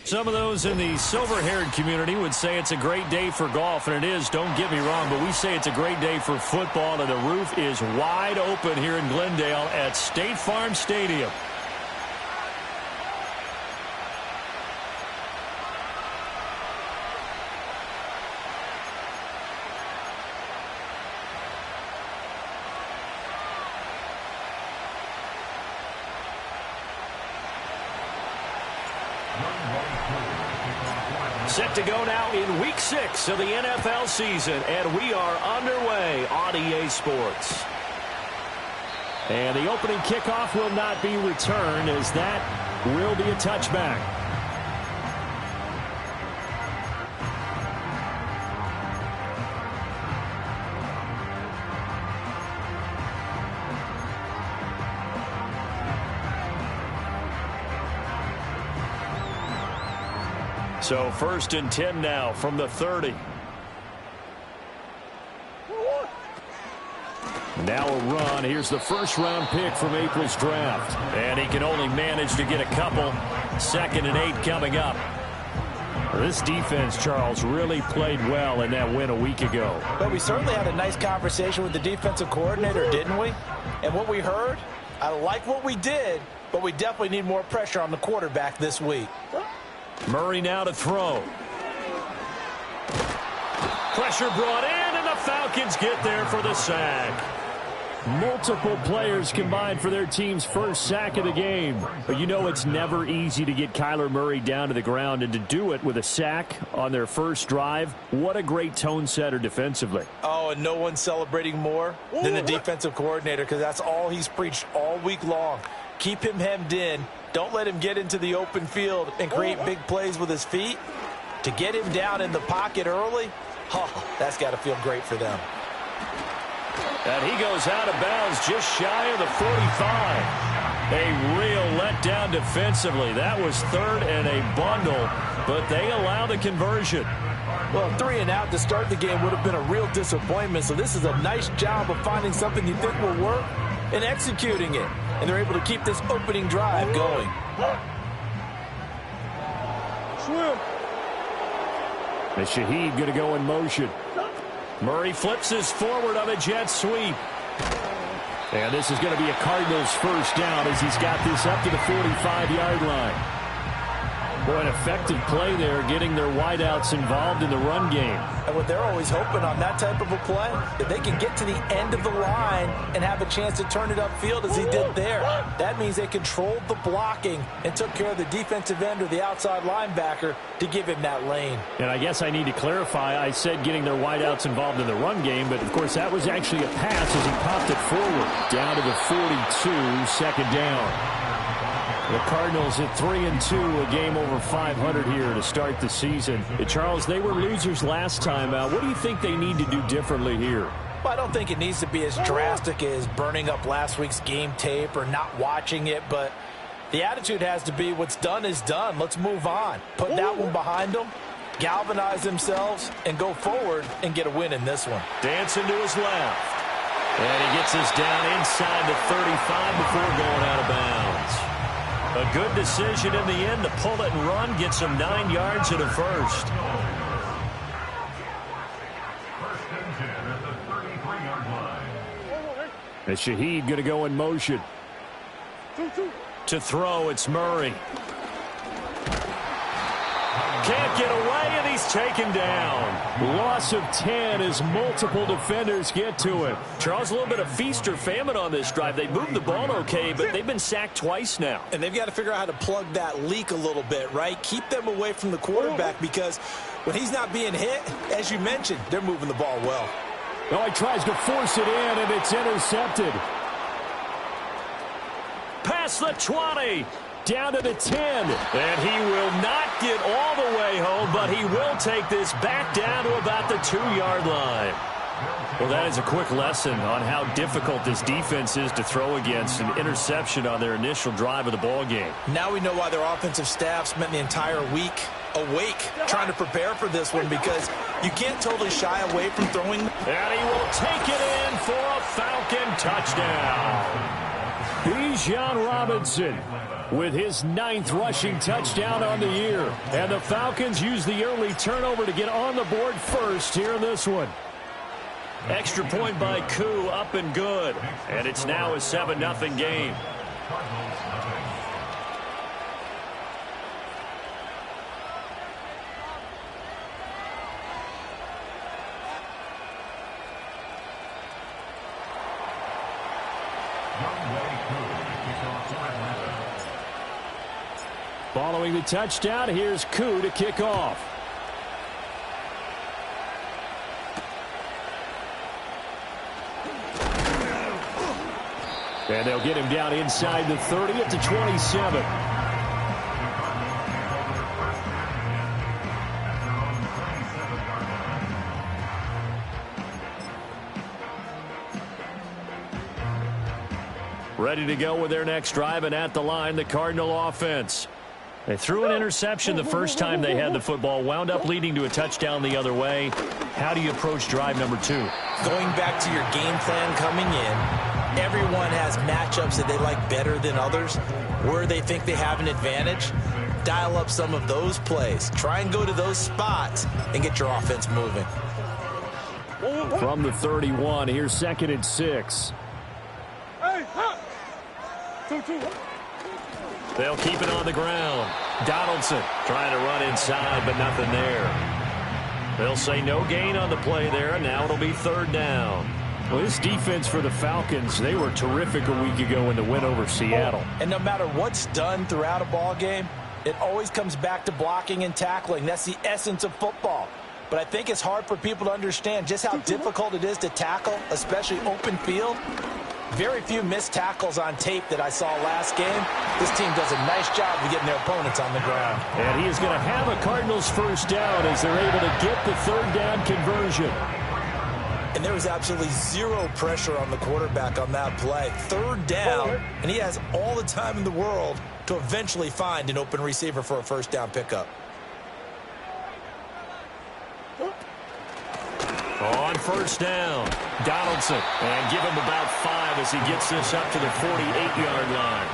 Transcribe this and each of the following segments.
Some of those in the silver-haired community would say it's a great day for golf, and it is, don't get me wrong, but we say it's a great day for football, and the roof is wide open here in Glendale at State Farm Stadium. Set to go now in Week 6 of the NFL season, and we are underway on EA Sports. And the opening kickoff will not be returned, as that will be a touchback. So 1st and 10 now from the 30. Now a run. Here's the first-round pick from April's draft. And he can only manage to get a couple. 2nd and 8 coming up. This defense, Charles, really played well in that win a week ago. But we certainly had a nice conversation with the defensive coordinator, didn't we? And what we heard, I like what we did, but we definitely need more pressure on the quarterback this week. Murray now to throw. Pressure brought in, and the Falcons get there for the sack. Multiple players combined for their team's first sack of the game. But you know it's never easy to get Kyler Murray down to the ground, and to do it with a sack on their first drive, what a great tone setter defensively. Oh, and no one's celebrating more than the defensive coordinator, because that's all he's preached all week long. Keep him hemmed in. Don't let him get into the open field and create big plays with his feet. To get him down in the pocket early, that's got to feel great for them. And he goes out of bounds just shy of the 45. A real letdown defensively. That was 3rd and a bundle, but they allow the conversion. Well, 3 and out to start the game would have been a real disappointment, so this is a nice job of finding something you think will work and executing it. And they're able to keep this opening drive going. And Shaheed going to go in motion. Murray flips his forward on a jet sweep. And this is going to be a Cardinals first down as he's got this up to the 45-yard line. Boy, an effective play there, getting their wideouts involved in the run game. And what they're always hoping on that type of a play, if they can get to the end of the line and have a chance to turn it upfield as he did there, that means they controlled the blocking and took care of the defensive end or the outside linebacker to give him that lane. And I guess I need to clarify, I said getting their wideouts involved in the run game, but of course that was actually a pass as he popped it forward. Down to the 42, 2nd down. The Cardinals at 3-2, a game over 500 here to start the season. Charles, they were losers last time out. What do you think they need to do differently here? Well, I don't think it needs to be as drastic as burning up last week's game tape or not watching it, but the attitude has to be what's done is done. Let's move on. Put that one behind them, galvanize themselves, and go forward and get a win in this one. Dancing to his left. And he gets us down inside the 35 before going out of bounds. A good decision in the end to pull it and run, get some 9 yards and a first. And Shaheed going to go in motion. To throw, it's Murray. Can't get away, and he's taken down. Loss of 10 as multiple defenders get to him. Charles, a little bit of feast or famine on this drive. They moved the ball okay, but they've been sacked twice now. And they've got to figure out how to plug that leak a little bit, right? Keep them away from the quarterback, because when he's not being hit, as you mentioned, they're moving the ball well. No, he tries to force it in, and it's intercepted. Past the 20. Down to the 10, and he will not get all the way home, but he will take this back down to about the 2-yard line. Well, that is a quick lesson on how difficult this defense is to throw against. An interception on their initial drive of the ball game. Now we know why their offensive staff spent the entire week awake trying to prepare for this one, because you can't totally shy away from throwing. And he will take it in for a Falcon touchdown. Bijan Robinson with his 9th rushing touchdown on the year. And the Falcons use the early turnover to get on the board first here in this one. Extra point by Koo, up and good. And it's now a 7-0 game. Following the touchdown, here's Koo to kick off. And they'll get him down inside the 30 at the 27. Ready to go with their next drive, and at the line, the Cardinal offense. They threw an interception the first time they had the football, wound up leading to a touchdown the other way. How do you approach drive number 2? Going back to your game plan coming in, everyone has matchups that they like better than others, where they think they have an advantage. Dial up some of those plays. Try and go to those spots and get your offense moving. From the 31, here's 2nd and 6. They'll keep it on the ground. Donaldson trying to run inside, but nothing there. They'll say no gain on the play there, and now it'll be 3rd down. Well, this defense for the Falcons, they were terrific a week ago in the win over Seattle. And no matter what's done throughout a ball game, it always comes back to blocking and tackling. That's the essence of football. But I think it's hard for people to understand just how difficult it is to tackle, especially open field. Very few missed tackles on tape that I saw last game. This team does a nice job of getting their opponents on the ground. And he is going to have a Cardinals first down as they're able to get the 3rd down conversion. And there was absolutely zero pressure on the quarterback on that play. 3rd down, and he has all the time in the world to eventually find an open receiver for a first down pickup. On first down, Donaldson, and give him about 5 as he gets this up to the 48-yard line.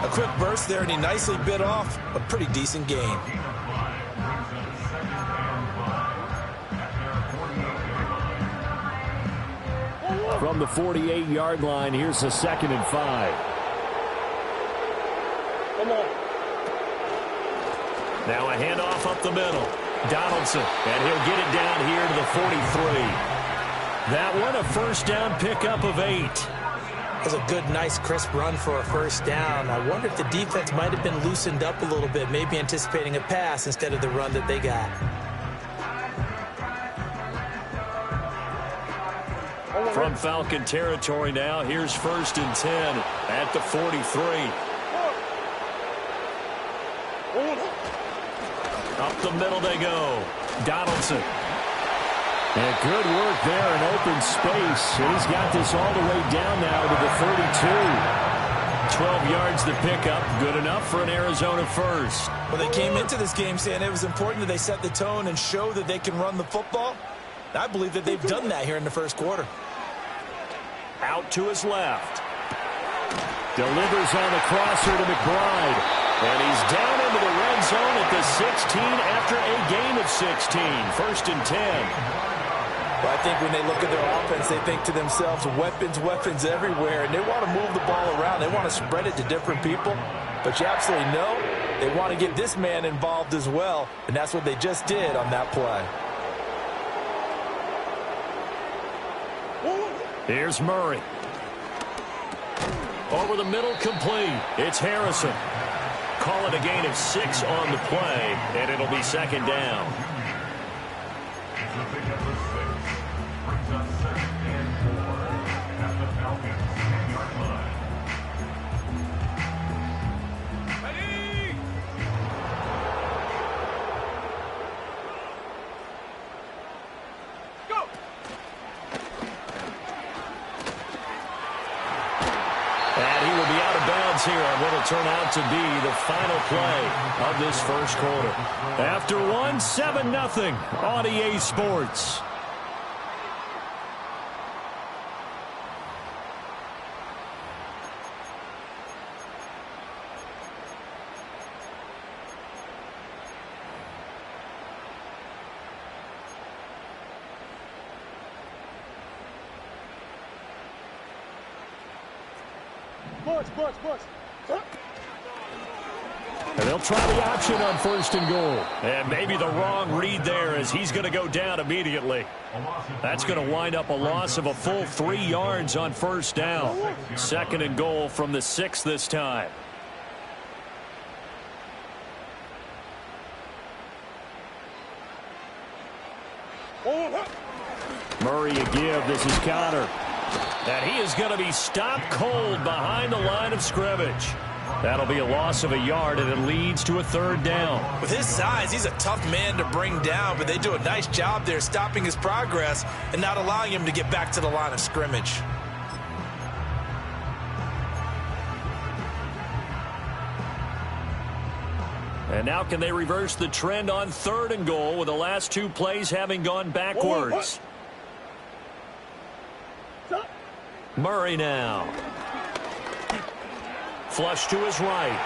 A quick burst there, and he nicely bit off a pretty decent gain. From the 48-yard line, here's the 2nd and 5. Now a handoff up the middle. Donaldson, and he'll get it down here to the 43. That one, a first down pickup of 8. That's a good, nice, crisp run for a first down. I wonder if the defense might have been loosened up a little bit, maybe anticipating a pass instead of the run that they got. From Falcon territory now, here's 1st and 10 at the 43. Up the middle they go. Donaldson. And good work there in open space. And he's got this all the way down now to the 32. 12 yards to pick up. Good enough for an Arizona first. Well, they came into this game saying it was important that they set the tone and show that they can run the football. I believe that they've done that here in the first quarter. Out to his left. Delivers on the crosser to McBride. And he's down into the red zone at the 16 after a gain of 16. 1st and 10. Well, I think when they look at their offense, they think to themselves, weapons, weapons everywhere. And they want to move the ball around. They want to spread it to different people. But you absolutely know they want to get this man involved as well. And that's what they just did on that play. Here's Murray. Over the middle, complete. It's Harrison. Call it a gain of 6 on the play, and it'll be 2nd down. Here on what will turn out to be the final play of this first quarter. After 7-0 on EA Sports. And they'll try the option on 1st and goal. And maybe the wrong read there as he's going to go down immediately. That's going to wind up a loss of a full 3 yards on 1st down. 2nd and goal from the 6 this time. Murray a give. This is Connor. And he is going to be stopped cold behind the line of scrimmage. That'll be a loss of a yard, and it leads to a 3rd down. With his size, he's a tough man to bring down, but they do a nice job there stopping his progress and not allowing him to get back to the line of scrimmage. And now can they reverse the trend on 3rd and goal with the last 2 plays having gone backwards? Murray now. Flush to his right.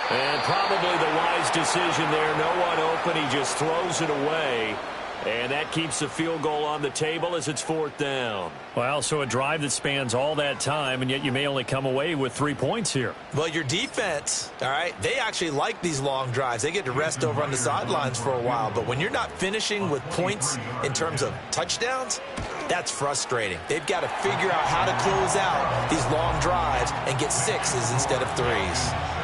And probably the wise decision there. No one open. He just throws it away. And that keeps the field goal on the table as it's 4th down. Well, so a drive that spans all that time, and yet you may only come away with 3 points here. Well, your defense, all right, they actually like these long drives. They get to rest over on the sidelines for a while. But when you're not finishing with points in terms of touchdowns, that's frustrating. They've got to figure out how to close out these long drives and get 6s instead of 3s.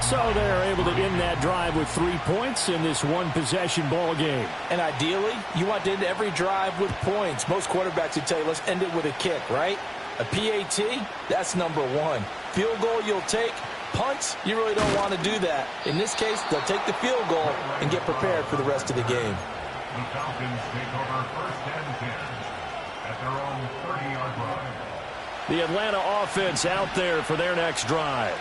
So they're able to end that drive with 3 points in this one-possession ball game. And ideally, you want to end every drive with points. Most quarterbacks would tell you, let's end it with a kick, right? A PAT, that's number 1. Field goal you'll take. Punts, you really don't want to do that. In this case, they'll take the field goal and get prepared for the rest of the game. The Falcons take over 1st and 10 at their own 30-yard line. The Atlanta offense out there for their next drive.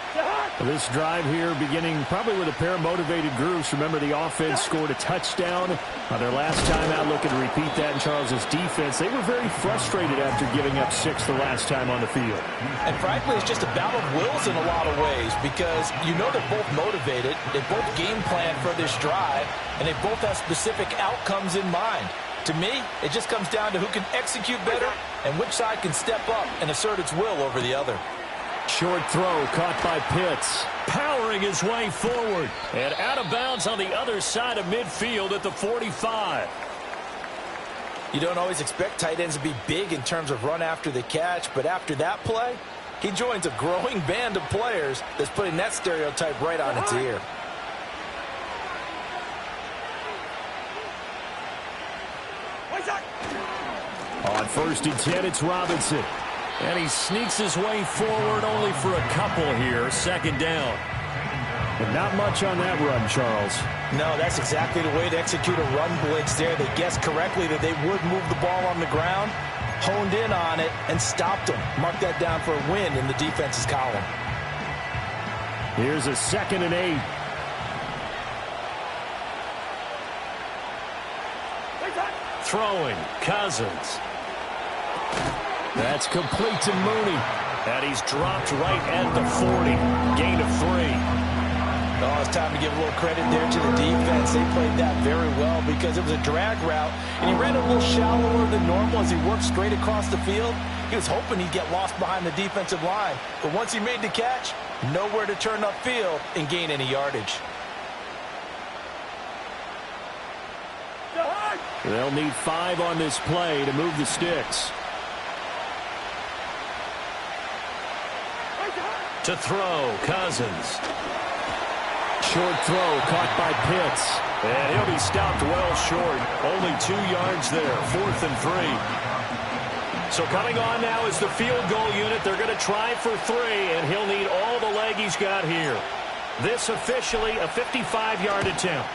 This drive here beginning probably with a pair of motivated groups. Remember, the offense scored a touchdown on their last time out. Looking to repeat that in Charles's defense. They were very frustrated after giving up 6 the last time on the field. And frankly, it's just a battle of wills in a lot of ways because you know they're both motivated. They both game plan for this drive, and they both have specific outcomes in mind. To me, it just comes down to who can execute better and which side can step up and assert its will over the other. Short throw caught by Pitts. Powering his way forward. And out of bounds on the other side of midfield at the 45. You don't always expect tight ends to be big in terms of run after the catch, but after that play, he joins a growing band of players that's putting that stereotype right on its ear. On 1st and 10, it's Robinson. And he sneaks his way forward only for a couple here. 2nd down. But not much on that run, Charles. No, that's exactly the way to execute a run blitz there. They guessed correctly that they would move the ball on the ground, honed in on it, and stopped them. Mark that down for a win in the defense's column. Here's a 2nd and 8. Throwing, Cousins. That's complete to Mooney. And he's dropped right at the 40. Gain of 3. Oh, it's time to give a little credit there to the defense. They played that very well because it was a drag route, and he ran a little shallower than normal as he worked straight across the field. He was hoping he'd get lost behind the defensive line. But once he made the catch, nowhere to turn upfield and gain any yardage. They'll need 5 on this play to move the sticks. To throw, Cousins. Short throw caught by Pitts. And he'll be stopped well short. Only 2 yards there. 4th and 3. So coming on now is the field goal unit. They're going to try for 3, and he'll need all the leg he's got here. This officially a 55-yard attempt.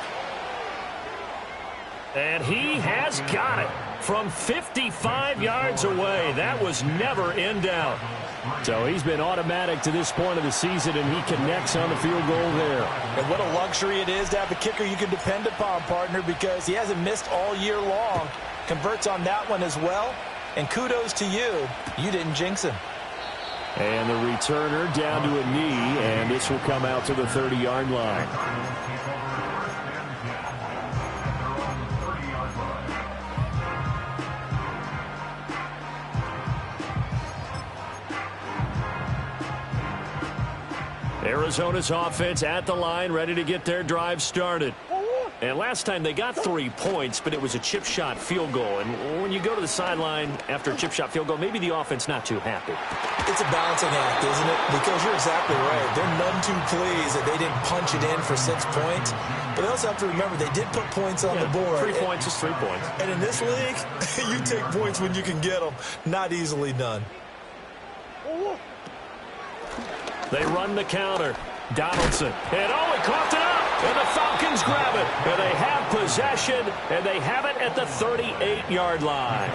And he has got it from 55 yards away. That was never in doubt. So he's been automatic to this point of the season, and he connects on the field goal there. And what a luxury it is to have a kicker you can depend upon, partner, because he hasn't missed all year long. Converts on that one as well. And kudos to you. You didn't jinx him. And the returner down to a knee, and this will come out to the 30-yard line. Arizona's offense at the line, ready to get their drive started. And last time they got 3 points, but it was a chip shot field goal. And when you go to the sideline after a chip shot field goal, maybe the offense not too happy. It's a balancing act, isn't it? Because you're exactly right. They're none too pleased that they didn't punch it in for 6 points. But they also have to remember they did put points on the board. 3 points is 3 points. And in this league, you take points when you can get them. Not easily done. They run the counter. Donaldson. And he coughed it up. And the Falcons grab it. And they have possession. And they have it at the 38-yard line.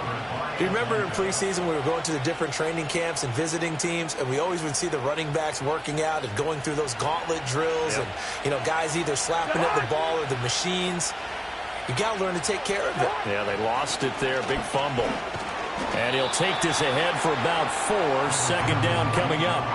You remember in preseason we were going to the different training camps and visiting teams, and we always would see the running backs working out and going through those gauntlet drills, and guys either slapping at the ball or the machines. You got to learn to take care of it. Yeah, they lost it there. Big fumble. And he'll take this ahead for about 4. Second down coming up.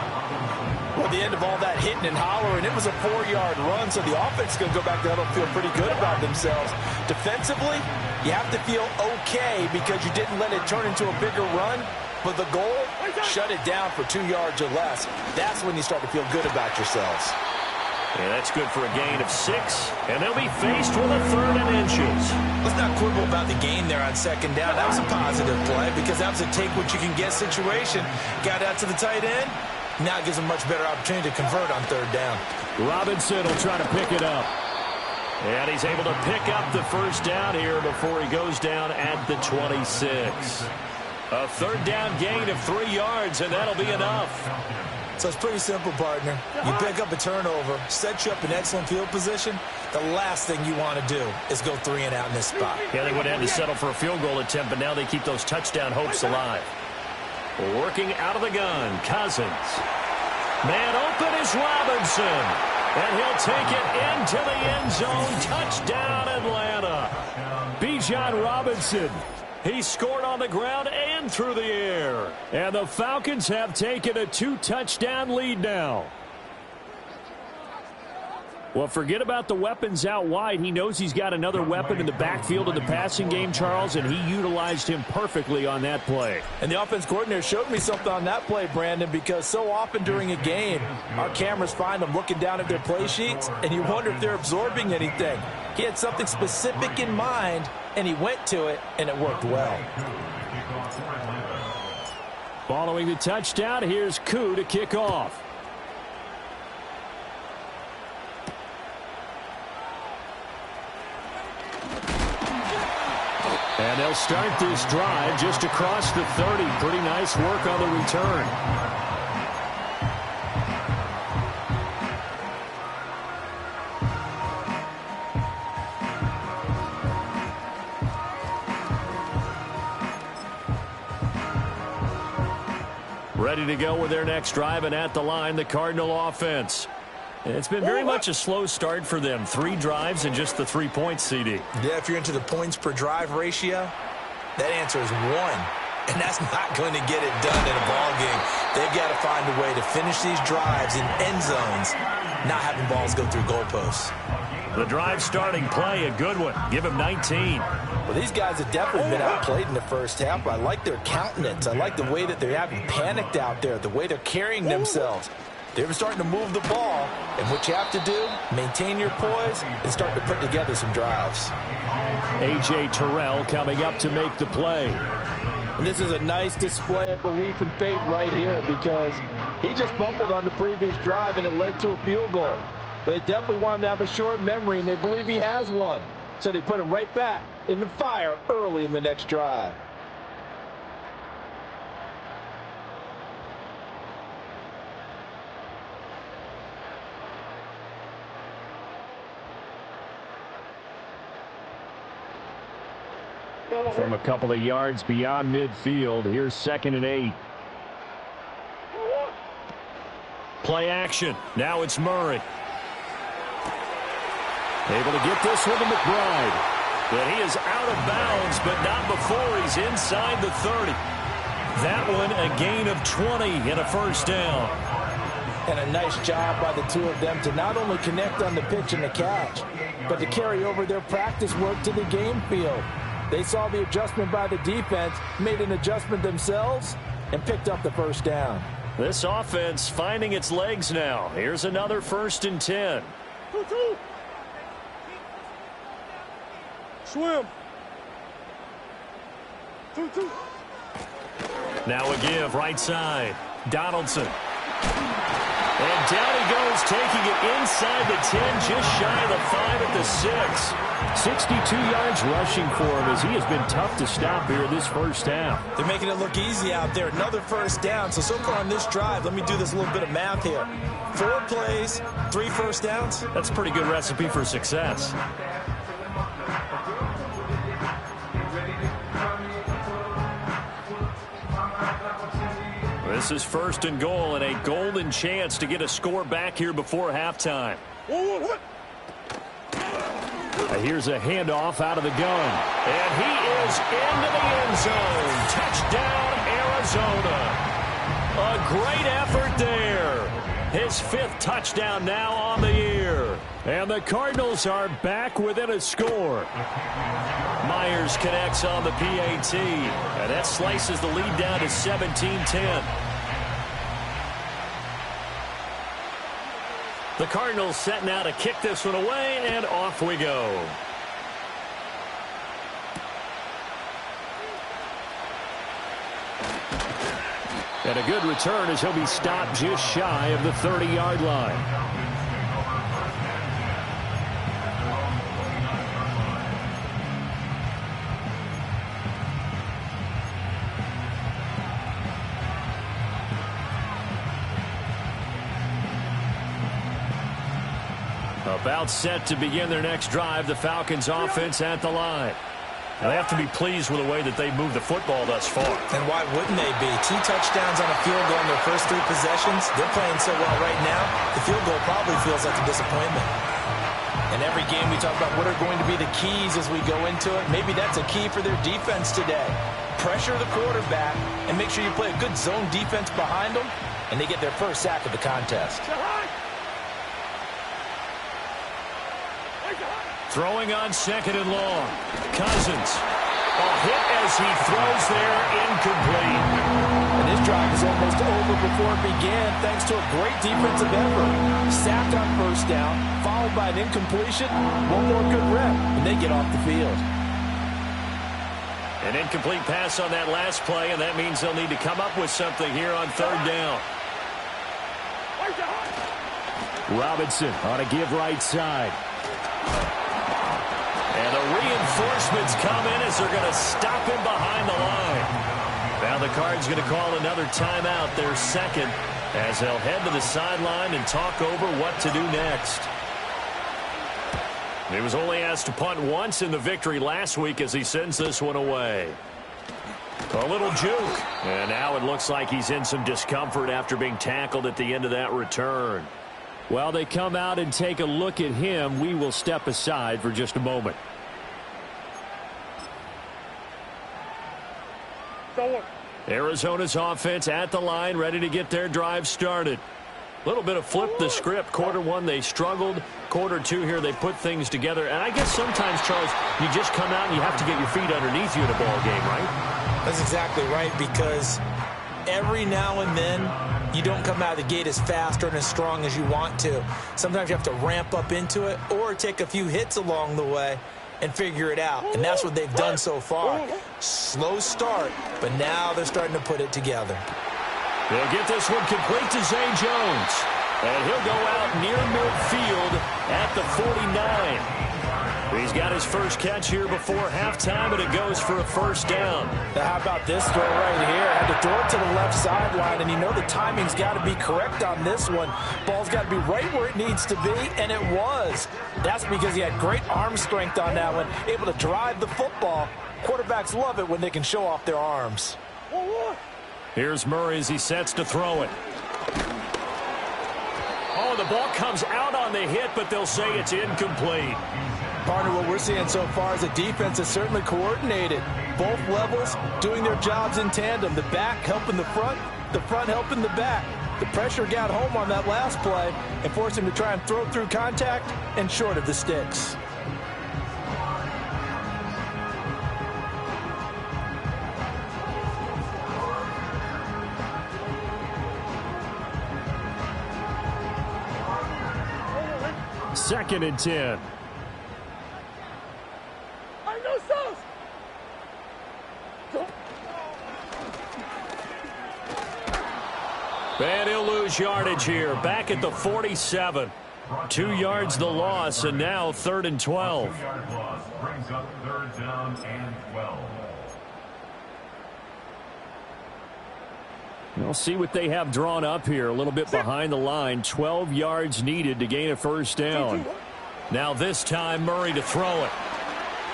Well, at the end of all that hitting and hollering, it was a 4-yard run, so the offense is going to go back there and feel pretty good about themselves. Defensively, you have to feel okay because you didn't let it turn into a bigger run, but the goal, shut it down for 2 yards or less. That's when you start to feel good about yourselves. And that's good for a gain of 6, and they'll be faced with a 3rd and inches. Let's not quibble about the gain there on second down. That was a positive play because that was a take-what-you-can-get situation. Got out to the tight end. Now it gives them much better opportunity to convert on 3rd down. Robinson will try to pick it up. And he's able to pick up the first down here before he goes down at the 26. A 3rd down gain of 3 yards, and that'll be enough. So it's pretty simple, partner. You pick up a turnover, set you up in excellent field position. The last thing you want to do is go 3 and out in this spot. Yeah, they would have had to settle for a field goal attempt, but now they keep those touchdown hopes alive. Working out of the gun, Cousins. Man open is Robinson. And he'll take it into the end zone. Touchdown, Atlanta. Bijan Robinson. He scored on the ground and through the air. And the Falcons have taken a 2-touchdown lead now. Well, forget about the weapons out wide. He knows he's got another weapon in the backfield of the passing game, Charles, and he utilized him perfectly on that play. And the offense coordinator showed me something on that play, Brandon, because so often during a game, our cameras find them looking down at their play sheets, and you wonder if they're absorbing anything. He had something specific in mind, and he went to it, and it worked well. Following the touchdown, here's Koo to kick off. And they'll start this drive just across the 30. Pretty nice work on the return. Ready to go with their next drive, and at the line, the Cardinal offense. It's been very much a slow start for them. 3 drives and just the 3 points, CD. Yeah, if you're into the points per drive ratio, that answer is 1. And that's not going to get it done in a ball game. They've got to find a way to finish these drives in end zones, not having balls go through goalposts. The drive starting play, a good one. Give him 19. Well, these guys have definitely been outplayed in the first half, but I like their countenance. I like the way that they haven't panicked out there, the way they're carrying themselves. They're starting to move the ball, and what you have to do, maintain your poise and start to put together some drives. A.J. Terrell coming up to make the play. And this is a nice display of belief and faith right here because he just fumbled on the previous drive, and it led to a field goal. They definitely want him to have a short memory, and they believe he has one. So they put him right back in the fire early in the next drive. From a couple of yards beyond midfield, here's 2nd and 8. Play action. Now it's Murray. Able to get this one to McBride. But he is out of bounds, but not before he's inside the 30. That one a gain of 20 and a first down. And a nice job by the two of them to not only connect on the pitch and the catch, but to carry over their practice work to the game field. They saw the adjustment by the defense, made an adjustment themselves, and picked up the first down. This offense finding its legs now. Here's another 1st and 10. 2-2. Swim. 2-2. Now a give right side. Donaldson. And down he goes, taking it inside the 10, just shy of the 5 at the 6. 62 yards rushing for him as he has been tough to stop here this first half. They're making it look easy out there. Another 1st down. So far on this drive, let me do this little bit of math here. 4 plays, 3 first downs. That's a pretty good recipe for success. This is 1st and goal and a golden chance to get a score back here before halftime. Here's a handoff out of the gun. And he is into the end zone. Touchdown, Arizona. A great effort there. His 5th touchdown now on the year. And the Cardinals are back within a score. Myers connects on the PAT. And that slices the lead down to 17-10. The Cardinals set now to kick this one away, and off we go. And a good return as he'll be stopped just shy of the 30-yard line. About set to begin their next drive, the Falcons offense at the line. Now they have to be pleased with the way that they moved the football thus far. And why wouldn't they be? 2 touchdowns on a field goal in their first 3 possessions. They're playing so well right now, the field goal probably feels like a disappointment. In every game we talk about what are going to be the keys as we go into it. Maybe that's a key for their defense today. Pressure the quarterback and make sure you play a good zone defense behind them, and they get their first sack of the contest. Throwing on 2nd and long. Cousins. A hit as he throws there, incomplete. And this drive is almost over before it began thanks to a great defensive effort. Sacked on 1st down, followed by an incompletion. One more good rep, and they get off the field. An incomplete pass on that last play, and that means they'll need to come up with something here on 3rd down. Robinson on a give right side. And the reinforcements come in as they're going to stop him behind the line. Now the Cards going to call another timeout, their 2nd, as they'll head to the sideline and talk over what to do next. He was only asked to punt once in the victory last week as he sends this one away. A little juke. And now it looks like he's in some discomfort after being tackled at the end of that return. While they come out and take a look at him, we will step aside for just a moment. Arizona's offense at the line, ready to get their drive started. A little bit of flip the script. Quarter 1, they struggled. Quarter 2 here, they put things together. And I guess sometimes, Charles, you just come out and you have to get your feet underneath you in a ball game, right? That's exactly right, because every now and then, you don't come out of the gate as fast or as strong as you want to. Sometimes you have to ramp up into it or take a few hits along the way and figure it out. And that's what they've done so far. Slow start, but now they're starting to put it together. They'll get this one complete to Zay Jones. And he'll go out near midfield at the 49. He's got his first catch here before halftime, and it goes for a 1st down. Now, how about this throw right here? Had to throw it to the left sideline, and you know the timing's got to be correct on this one. Ball's got to be right where it needs to be, and it was. That's because he had great arm strength on that one, able to drive the football. Quarterbacks love it when they can show off their arms. Here's Murray as he sets to throw it. Oh, the ball comes out on the hit, but they'll say it's incomplete. Partner, what we're seeing so far is the defense is certainly coordinated. Both levels doing their jobs in tandem. The back helping the front helping the back. The pressure got home on that last play and forced him to try and throw through contact and short of the sticks. 2nd and 10. I know sauce. And he'll lose yardage here. Back at the 47. 2 yards the loss, and now 3rd and 12. 2-yard loss brings up 3rd down and 12. We'll see what they have drawn up here. A little bit behind the line. 12 yards needed to gain a 1st down. Now this time Murray to throw it.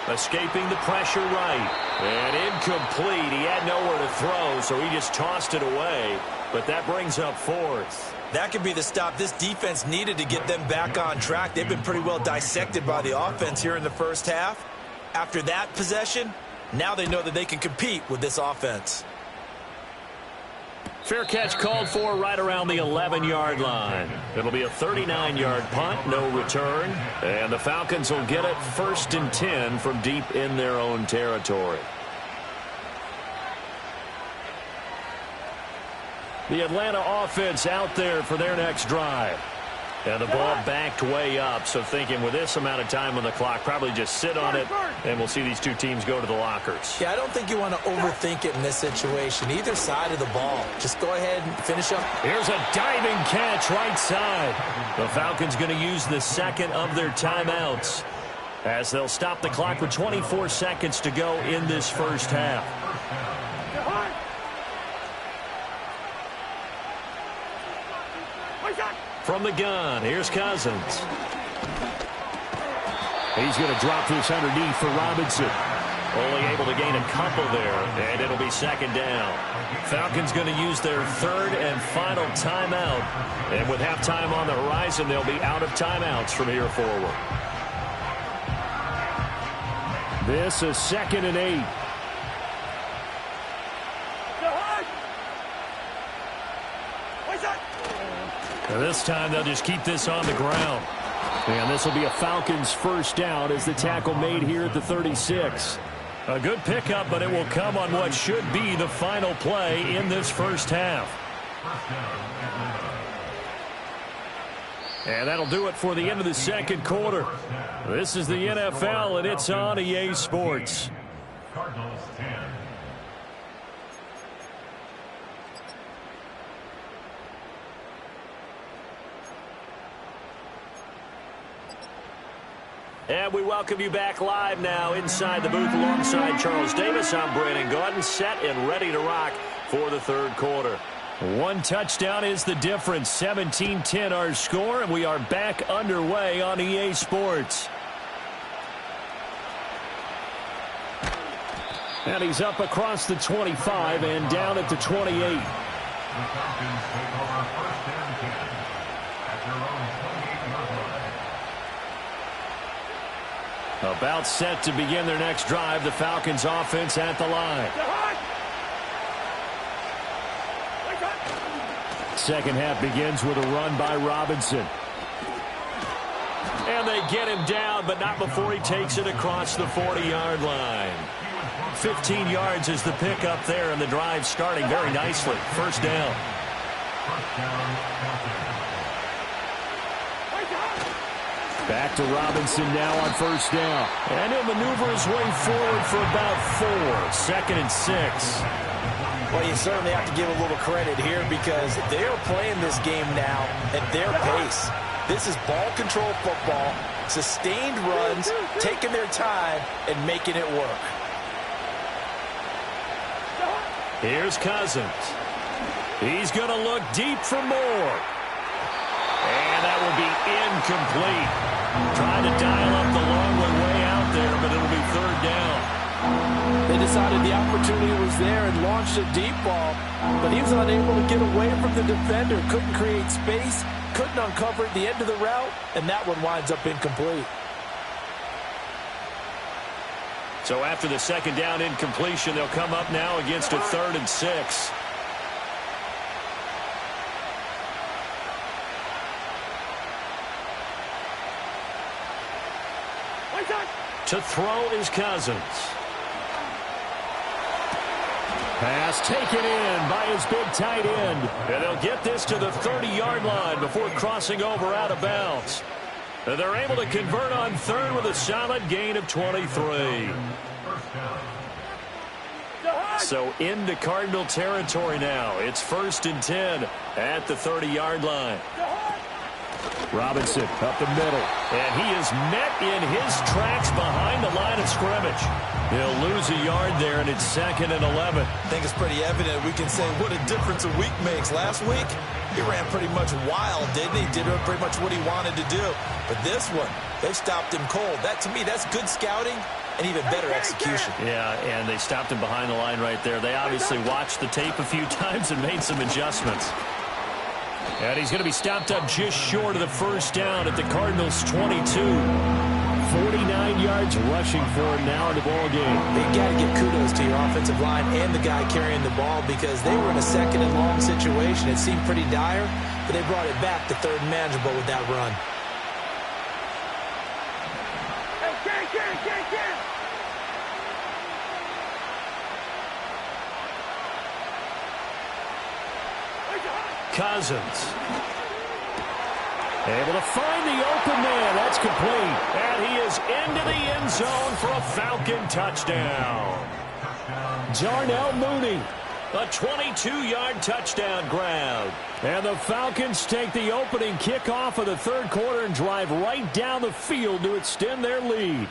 Escaping the pressure right. And incomplete. He had nowhere to throw, so he just tossed it away. But that brings up 4th. That could be the stop this defense needed to get them back on track. They've been pretty well dissected by the offense here in the first half. After that possession, now they know that they can compete with this offense. Fair catch called for right around the 11-yard line. It'll be a 39-yard punt, no return. And the Falcons will get it 1st and 10 from deep in their own territory. The Atlanta offense out there for their next drive. And the ball backed way up, so thinking with this amount of time on the clock, probably just sit on it, and we'll see these two teams go to the lockers. Yeah, I don't think you want to overthink it in this situation. Either side of the ball. Just go ahead and finish up. Here's a diving catch right side. The Falcons going to use the 2nd of their timeouts as they'll stop the clock with 24 seconds to go in this first half. From the gun, here's Cousins. He's going to drop this underneath for Robinson. Only able to gain a couple there, and it'll be 2nd down. Falcons going to use their 3rd and final timeout. And with halftime on the horizon, they'll be out of timeouts from here forward. This is 2nd and 8. This time they'll just keep this on the ground. And this will be a Falcons 1st down as the tackle made here at the 36. A good pickup, but it will come on what should be the final play in this first half. And that'll do it for the end of the 2nd quarter. This is the NFL, and it's on EA Sports. Cardinals 10. And we welcome you back live now inside the booth alongside Charles Davis. I'm Brandon Gordon, set and ready to rock for the 3rd quarter. 1 touchdown is the difference. 17-10 our score, and we are back underway on EA Sports. And he's up across the 25 and down at the 28. The Falcons take over 1st and 10 at their own 28-yard line. About set to begin their next drive. The Falcons offense at the line. 2nd half begins with a run by Robinson. And they get him down, but not before he takes it across the 40-yard line. 15 yards is the pickup there, and the drive starting very nicely. 1st down. Back to Robinson now on 1st down. And he'll maneuver his way forward for about 4. 2nd and 6. Well, you certainly have to give a little credit here because they are playing this game now at their pace. This is ball control football, sustained runs, taking their time, and making it work. Here's Cousins. He's going to look deep for more. And that will be incomplete. Trying to dial up the long way out there, but it'll be 3rd down. They decided the opportunity was there and launched a deep ball, but he was unable to get away from the defender. Couldn't create space, couldn't uncover at the end of the route, and that one winds up incomplete. So after the 2nd down incompletion, they'll come up now against a 3rd and 6. To throw is Cousins. Pass taken in by his big tight end. And they'll get this to the 30-yard line before crossing over out of bounds. They're able to convert on third with a solid gain of 23. So into Cardinal territory now. It's 1st and 10 at the 30-yard line. Robinson up the middle. And he is met in his tracks behind the line of scrimmage. He'll lose a yard there, and it's 2nd and 11. I think it's pretty evident. We can say what a difference a week makes. Last week, he ran pretty much wild, didn't he? Did pretty much what he wanted to do. But this one, they stopped him cold. That, to me, that's good scouting and even better execution. Yeah, and they stopped him behind the line right there. They obviously watched the tape a few times and made some adjustments. And he's going to be stopped up just short of the first down at the Cardinals' 22. 49 yards rushing for him now in the ball game. You got to give kudos to your offensive line and the guy carrying the ball because they were in a 2nd and long situation. It seemed pretty dire, but they brought it back to 3rd and manageable with that run. Cousins. Able to find the open man. That's complete. And he is into the end zone for a Falcon touchdown. Darnell Mooney. A 22-yard touchdown grab. And the Falcons take the opening kickoff of the 3rd quarter and drive right down the field to extend their lead.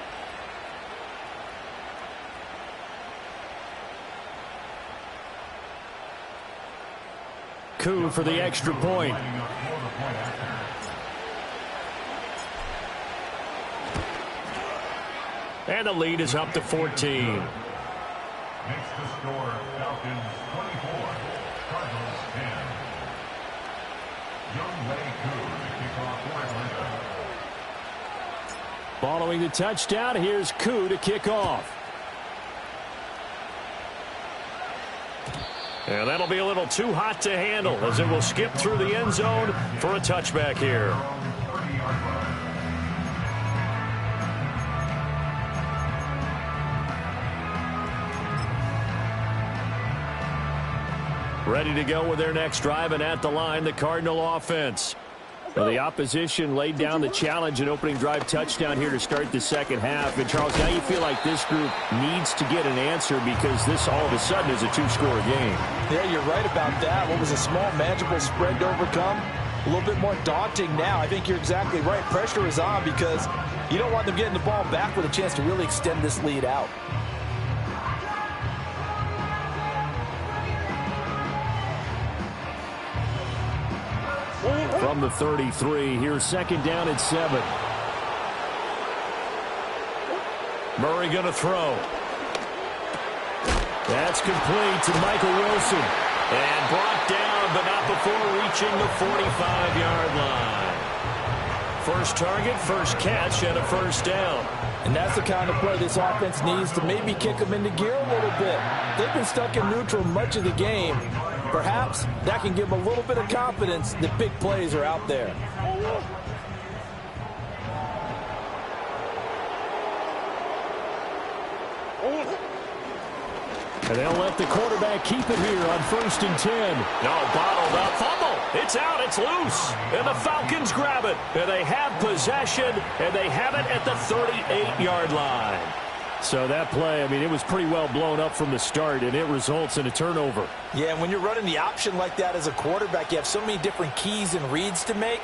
Koo for the extra point. And the lead is up to 14. Makes the score Falcons 24, Cardinals 10. Younghoe Koo to kick off for Atlanta. Following the touchdown, here's Koo to kick off. And that'll be a little too hot to handle as it will skip through the end zone for a touchback here. Ready to go with their next drive, and at the line, the Cardinal offense. Well, the opposition laid down the challenge and opening drive touchdown here to start the 2nd half. And, Charles, now you feel like this group needs to get an answer because this all of a sudden is a 2-score game. Yeah, you're right about that. What was a small, manageable spread to overcome? A little bit more daunting now. I think you're exactly right. Pressure is on because you don't want them getting the ball back with a chance to really extend this lead out. From the 33, here's 2nd down and 7. Murray going to throw. That's complete to Michael Wilson. And brought down, but not before reaching the 45-yard line. First target, first catch, and a first down. And that's the kind of play this offense needs to maybe kick them into gear a little bit. They've been stuck in neutral much of the game. Perhaps that can give them a little bit of confidence that big plays are out there. And they'll let the quarterback keep it here on 1st and 10. No, bottled up. Fumble. It's out. It's loose. And the Falcons grab it. And they have possession. And they have it at the 38-yard line. So that play, I mean, it was pretty well blown up from the start, and it results in a turnover. Yeah, and when you're running the option like that as a quarterback, you have so many different keys and reads to make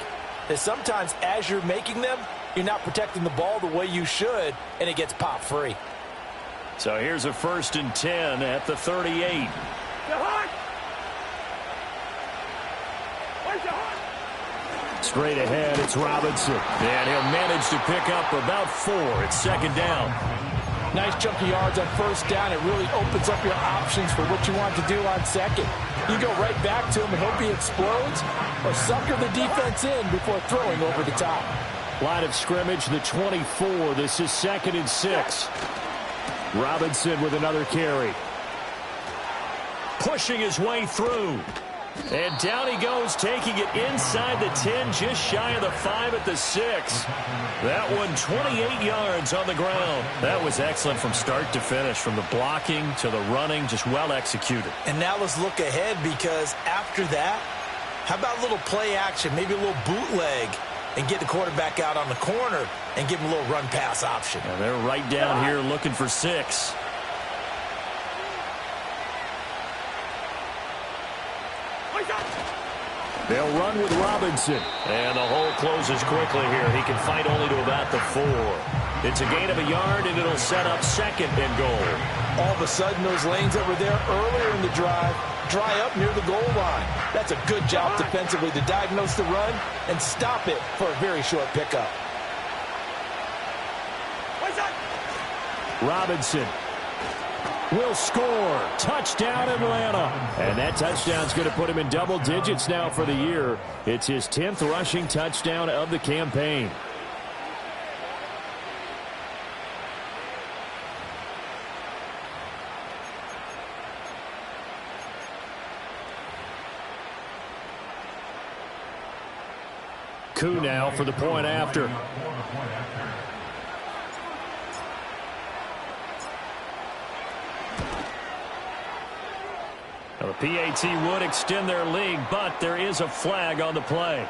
that sometimes as you're making them, you're not protecting the ball the way you should, and it gets popped free. So here's a 1st and 10 at the 38. Straight ahead, it's Robinson. And he'll manage to pick up about 4. It's 2nd down. Nice chunk of yards on 1st down. It really opens up your options for what you want to do on 2nd. You go right back to him and hope he explodes, or sucker the defense in before throwing over the top. Line of scrimmage, the 24. This is 2nd and 6. Robinson with another carry. Pushing his way through. And down he goes, taking it inside the 10, just shy of the 5 at the 6. That one, 28 yards on the ground. That was excellent from start to finish, from the blocking to the running, just well executed. And now let's look ahead, because after that, how about a little play action, maybe a little bootleg, and get the quarterback out on the corner and give him a little run pass option. And they're right down here looking for 6. They'll run with Robinson. And the hole closes quickly here. He can fight only to about the 4. It's a gain of a yard, and it'll set up 2nd and goal. All of a sudden, those lanes that were there earlier in the drive dry up near the goal line. That's a good job defensively to diagnose the run and stop it for a very short pickup. Robinson will score. Touchdown, Atlanta. And that touchdown's going to put him in double digits now for the year. It's his 10th rushing touchdown of the campaign. Koo now for the point after. Now the PAT would extend their lead, but there is a flag on the play.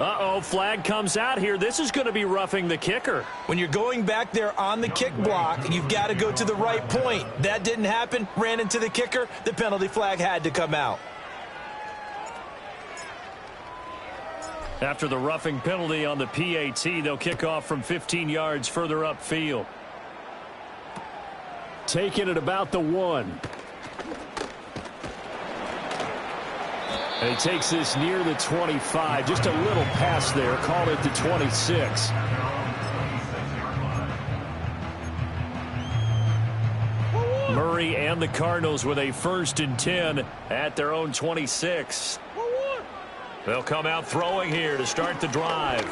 Uh-oh, flag comes out here. This is going to be roughing the kicker. When you're going back there on the kick block, you've got to go to the right point. That didn't happen. Ran into the kicker. The penalty flag had to come out. After the roughing penalty on the PAT, they'll kick off from 15 yards further upfield. Taking it about the 1. And he takes this near the 25. Just a little pass there. Call it the 26. Murray and the Cardinals with a 1st and 10 at their own 26. They'll come out throwing here to start the drive.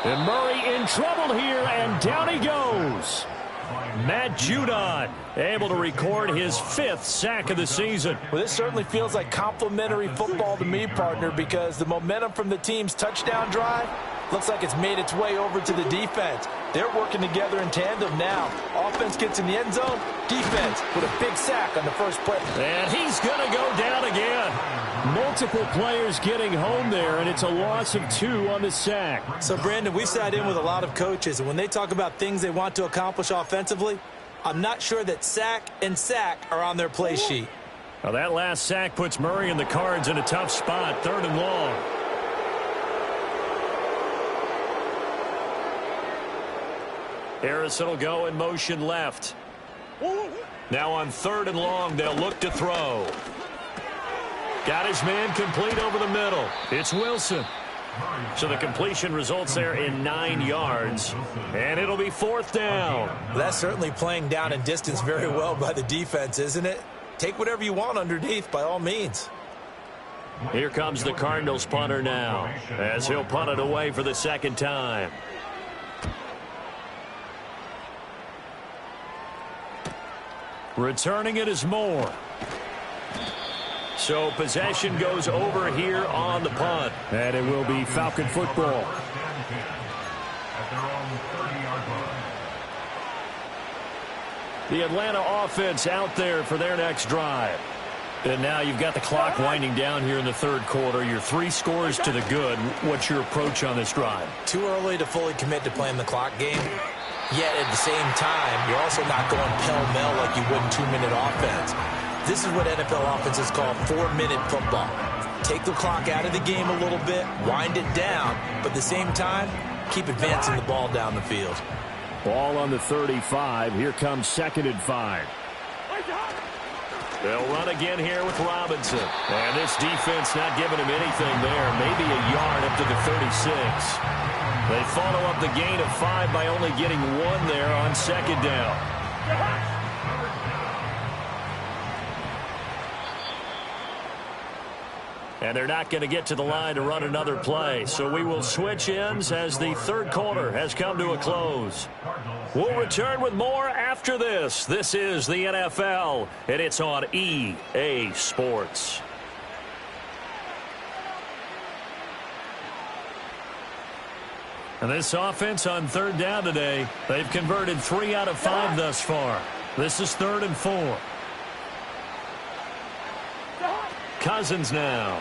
And Murray in trouble here, and down he goes. Matt Judon able to record his 5th sack of the season. Well, this certainly feels like complimentary football to me, partner, because the momentum from the team's touchdown drive looks like it's made its way over to the defense. They're working together in tandem now. Offense gets in the end zone. Defense with a big sack on the first play. And he's going to go down again. Multiple players getting home there, and it's a loss of 2 on the sack. So, Brandon, we sat in with a lot of coaches, and when they talk about things they want to accomplish offensively, I'm not sure that sack and sack are on their play sheet. Now that last sack puts Murray and the Cards in a tough spot, 3rd and long. Harrison will go in motion left. Now on 3rd and long, they'll look to throw. Got his man complete over the middle. It's Wilson. So the completion results there in 9 yards. And it'll be 4th down. Well, that's certainly playing down in distance very well by the defense, isn't it? Take whatever you want underneath by all means. Here comes the Cardinals punter now, as he'll punt it away for the 2nd time. Returning it is Moore. So possession goes over here on the punt. And it will be Falcon football. The Atlanta offense out there for their next drive. And now you've got the clock winding down here in the 3rd quarter. You're 3 scores to the good. What's your approach on this drive? Too early to fully commit to playing the clock game. Yet at the same time, you're also not going pell-mell like you would in 2-minute offense. This is what NFL offenses call 4-minute football. Take the clock out of the game a little bit, wind it down, but at the same time, keep advancing the ball down the field. Ball on the 35. Here comes 2nd and 5. They'll run again here with Robinson. And this defense not giving him anything there. Maybe a yard up to the 36. They follow up the gain of 5 by only getting 1 there on 2nd down. And they're not going to get to the line to run another play. So we will switch ends as the 3rd quarter has come to a close. We'll return with more after this. This is the NFL, and it's on EA Sports. And this offense on 3rd down today, they've converted 3 out of 5 thus far. This is 3rd and 4. Cousins now.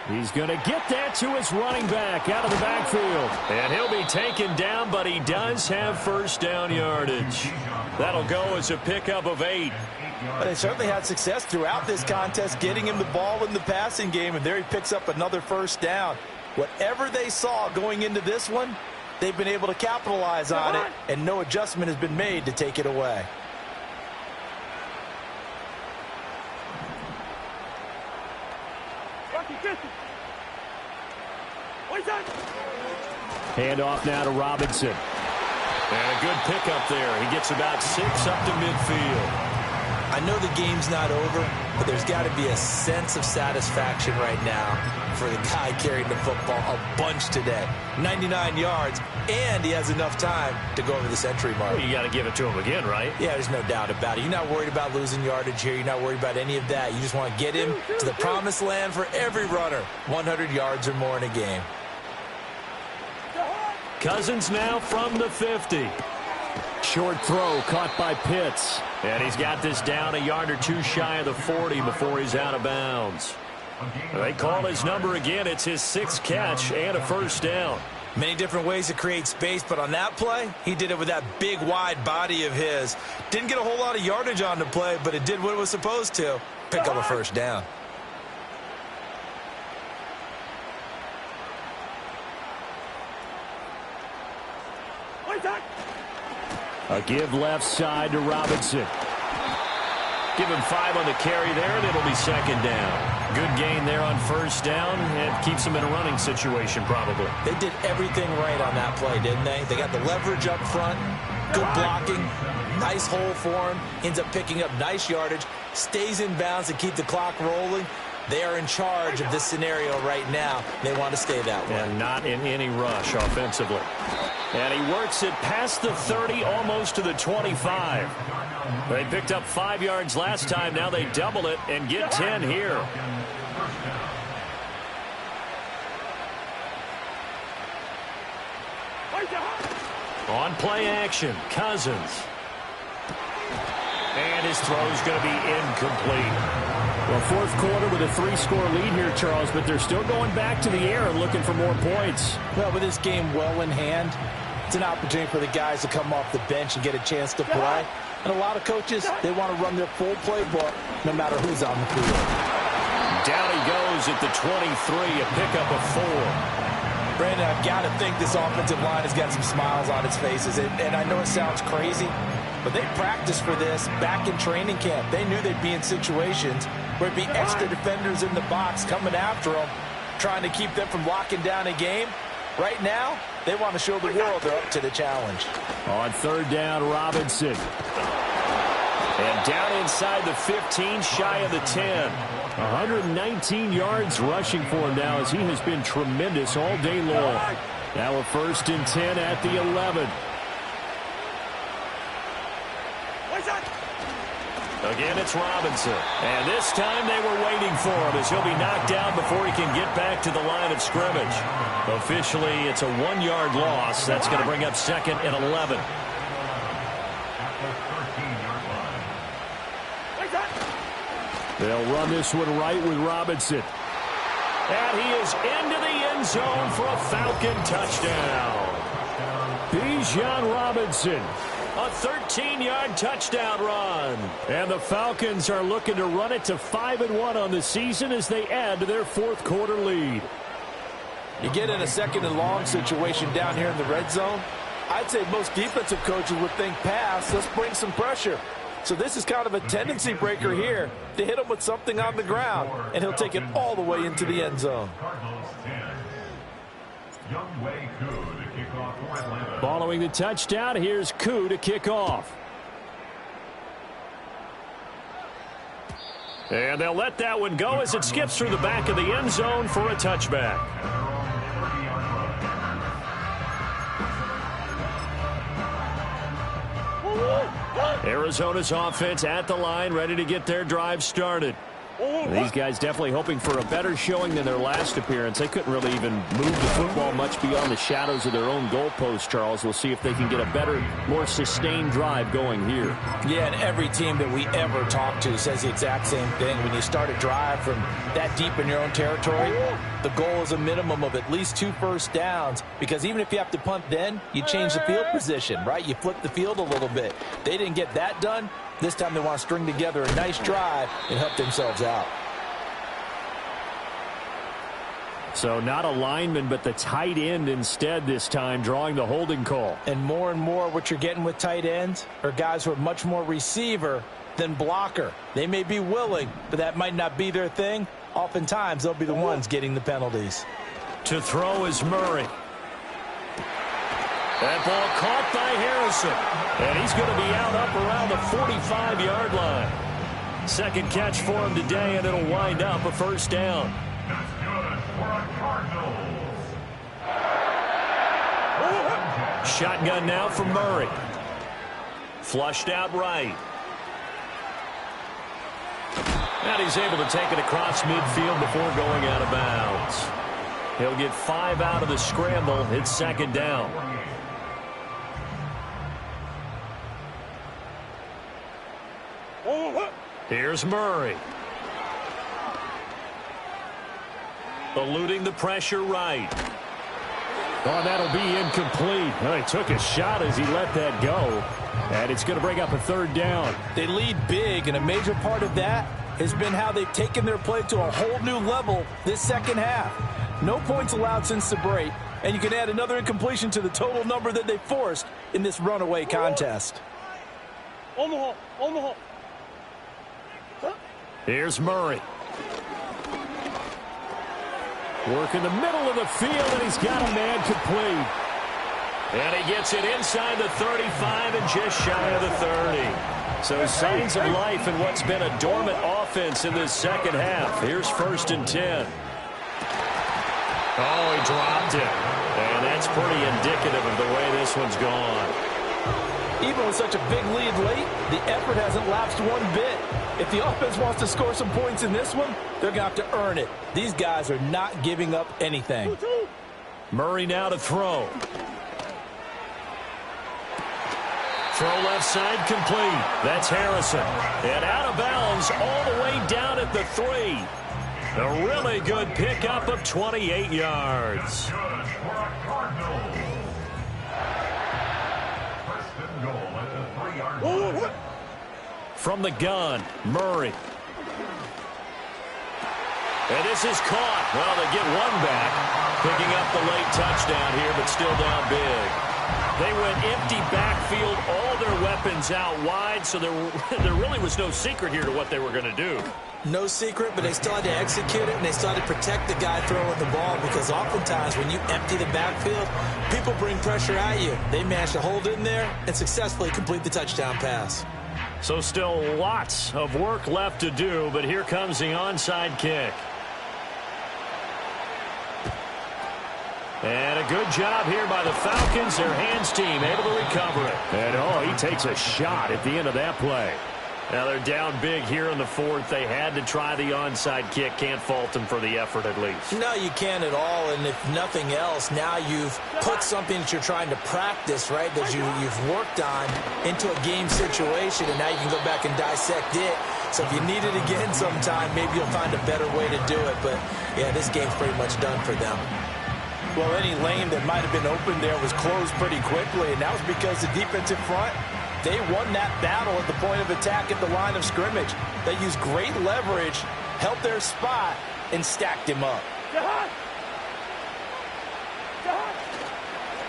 He's going to get that to his running back out of the backfield. And he'll be taken down, but he does have first down yardage. That'll go as a pickup of 8. But they certainly had success throughout this contest, getting him the ball in the passing game, and there he picks up another first down. Whatever they saw going into this one, they've been able to capitalize on it, and no adjustment has been made to take it away. Handoff now to Robinson. And a good pickup there. He gets about 6 up to midfield. I know the game's not over, but there's got to be a sense of satisfaction right now for the guy carrying the football a bunch today. 99 yards, and he has enough time to go over the century mark. Well, you got to give it to him again, right? Yeah, there's no doubt about it. You're not worried about losing yardage here. You're not worried about any of that. You just want to get him to the promised land for every runner. 100 yards or more in a game. Cousins now from the 50. Short throw caught by Pitts. And he's got this down a yard or two shy of the 40 before he's out of bounds. They call his number again. It's his 6th catch and a first down. Many different ways to create space, but on that play, he did it with that big, wide body of his. Didn't get a whole lot of yardage on the play, but it did what it was supposed to. Pick up a first down. A give left side to Robinson. Give him 5 on the carry there, and it'll be second down. Good gain there on first down, and keeps him in a running situation probably. They did everything right on that play, didn't they? They got the leverage up front, good blocking, nice hole for him, ends up picking up nice yardage, stays in bounds to keep the clock rolling. They are in charge of this scenario right now. They want to stay that way. And not in any rush offensively. And he works it past the 30, almost to the 25. They picked up 5 yards last time. Now they double it and get 10 here. On play action, Cousins. And his throw's going to be incomplete. Well, fourth quarter with a 3-score lead here, Charles, but they're still going back to the air and looking for more points. Well, with this game well in hand, it's an opportunity for the guys to come off the bench and get a chance to play. And a lot of coaches, they want to run their full playbook no matter who's on the field. Down he goes at the 23, a pickup of 4. Brandon, I've got to think this offensive line has got some smiles on its faces. And I know it sounds crazy, but they practiced for this back in training camp. They knew they'd be in situations where it'd be extra defenders in the box coming after them, trying to keep them from locking down a game. Right now, they want to show the world they're up to the challenge. On third down, Robinson. And down inside the 15, shy of the 10. 119 yards rushing for him now as he has been tremendous all day long. Now a 1st and 10 at the 11. Again, it's Robinson. And this time they were waiting for him as he'll be knocked down before he can get back to the line of scrimmage. Officially, it's a 1-yard loss. That's going to bring up 2nd and 11. They'll run this one right with Robinson. And he is into the end zone for a Falcon touchdown. Bijan Robinson. A 13-yard touchdown run. And the Falcons are looking to run it to 5-1 on the season as they add to their 4th quarter lead. You get in a 2nd and long situation down here in the red zone, I'd say most defensive coaches would think pass, let's bring some pressure. So this is kind of a tendency breaker here to hit him with something on the ground, and he'll take it all the way into the end zone. Following the touchdown, here's Koo to kick off. And they'll let that one go as it skips through the back of the end zone for a touchback. Arizona's offense at the line, ready to get their drive started. These guys definitely hoping for a better showing than their last appearance. They couldn't really even move the football much beyond the shadows of their own goalpost, Charles. We'll see if they can get a better, more sustained drive going here. Yeah, and every team that we ever talk to says the exact same thing. When you start a drive from that deep in your own territory, the goal is a minimum of at least 2 first downs, because even if you have to punt then, you change the field position, right? You flip the field a little bit. They didn't get that done. This time they want to string together a nice drive and help themselves out. So not a lineman, but the tight end instead this time, drawing the holding call. And more what you're getting with tight ends are guys who are much more receiver than blocker. They may be willing, but that might not be their thing. Oftentimes, they'll be the ones getting the penalties. To throw is Murray. That ball caught by Harrison. And he's going to be out up around the 45-yard line. Second catch for him today, and it'll wind up a first down. That's good for a Cardinals. Shotgun now for Murray. Flushed out right. And he's able to take it across midfield before going out of bounds. He'll get 5 out of the scramble. It's second down. Here's Murray. Eluding the pressure right. Oh, that'll be incomplete. Oh, he took a shot as he let that go. And it's going to bring up a third down. They lead big, and a major part of that has been how they've taken their play to a whole new level this second half. No points allowed since the break, and you can add another incompletion to the total number that they forced in this runaway contest. Omaha. Here's Murray. Work in the middle of the field, and he's got a man complete. And he gets it inside the 35 and just shy of the 30. So signs of life in what's been a dormant offense in this second half. Here's 1st and 10. Oh, he dropped it. And that's pretty indicative of the way this one's gone. Even with such a big lead late, the effort hasn't lapsed one bit. If the offense wants to score some points in this one, they're going to have to earn it. These guys are not giving up anything. Murray now to throw. Throw left side complete. That's Harrison. And out of bounds all the way down at the 3. A really good pickup of 28 yards. From the gun, Murray. And this is caught. Well, they get one back. Picking up the late touchdown here, but still down big. They went empty backfield, all their weapons out wide, so there really was no secret here to what they were going to do. No secret, but they still had to execute it, and they still had to protect the guy throwing the ball, because oftentimes when you empty the backfield, people bring pressure at you. They managed to hold in there and successfully complete the touchdown pass. So still lots of work left to do, but here comes the onside kick. And a good job here by the Falcons, their hands team, able to recover it. And, oh, he takes a shot at the end of that play. Now they're down big here in the 4th. They had to try the onside kick. Can't fault them for the effort at least. No, you can't at all. And if nothing else, now you've put something that you're trying to practice, right, that you've worked on into a game situation, and now you can go back and dissect it. So if you need it again sometime, maybe you'll find a better way to do it. But, yeah, this game's pretty much done for them. Well, any lane that might have been open there was closed pretty quickly, and that was because the defensive front, they won that battle at the point of attack at the line of scrimmage. They used great leverage, held their spot, and stacked him up.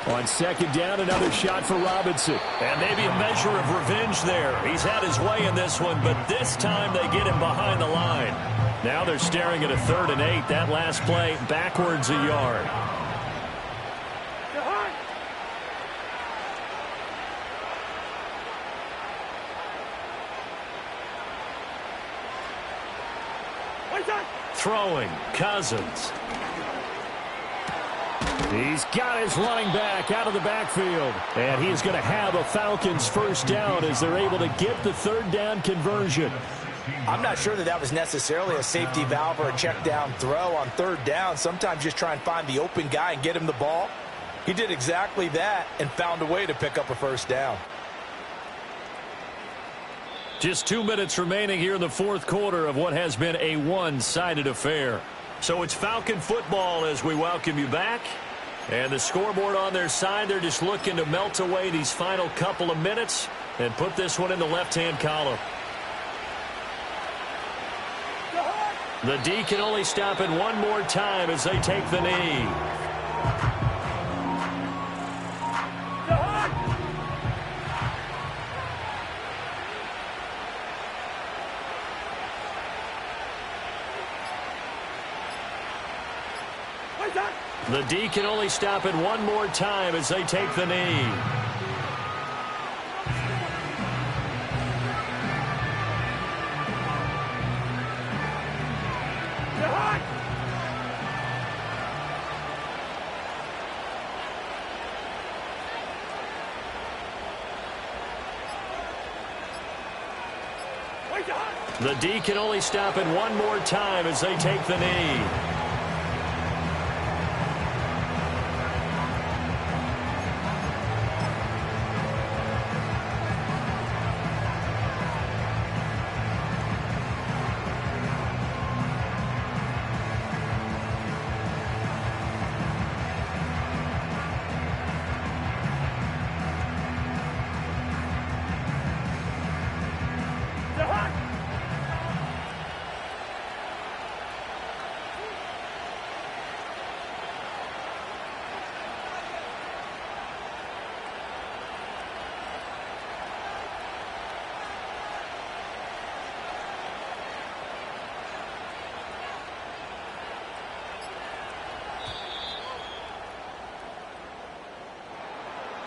On second down, another shot for Robinson. And maybe a measure of revenge there. He's had his way in this one, but this time they get him behind the line. Now they're staring at a 3rd and 8. That last play, backwards a yard. Throwing, Cousins. He's got his running back out of the backfield. And he's going to have a Falcons first down as they're able to get the 3rd down conversion. I'm not sure that was necessarily a safety valve or a check down throw on third down. Sometimes just try and find the open guy and get him the ball. He did exactly that and found a way to pick up a first down. Just 2 minutes remaining here in the fourth quarter of what has been a one-sided affair. So it's Falcon football as we welcome you back. And the scoreboard on their side, they're just looking to melt away these final couple of minutes and put this one in the left-hand column. The D can only stop it one more time as they take the knee. The D can only stop it one more time as they take the knee. The D can only stop it one more time as they take the knee.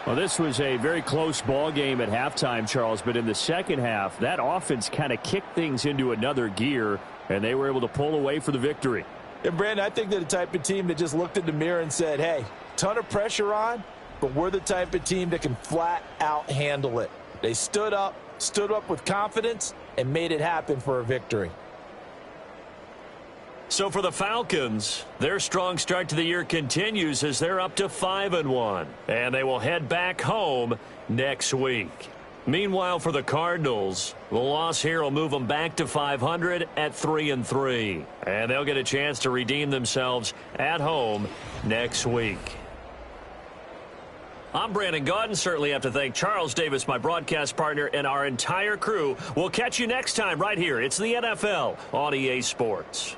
Well, this was a very close ball game at halftime, Charles, but in the second half, that offense kind of kicked things into another gear, and they were able to pull away for the victory. And, Brandon, I think they're the type of team that just looked in the mirror and said, hey, ton of pressure on, but we're the type of team that can flat out handle it. They stood up with confidence, and made it happen for a victory. So for the Falcons, their strong start to the year continues as they're up to 5-1, and they will head back home next week. Meanwhile, for the Cardinals, the loss here will move them back to 500 at 3-3, and they'll get a chance to redeem themselves at home next week. I'm Brandon Gaudin. Certainly have to thank Charles Davis, my broadcast partner, and our entire crew. We'll catch you next time right here. It's the NFL on EA Sports.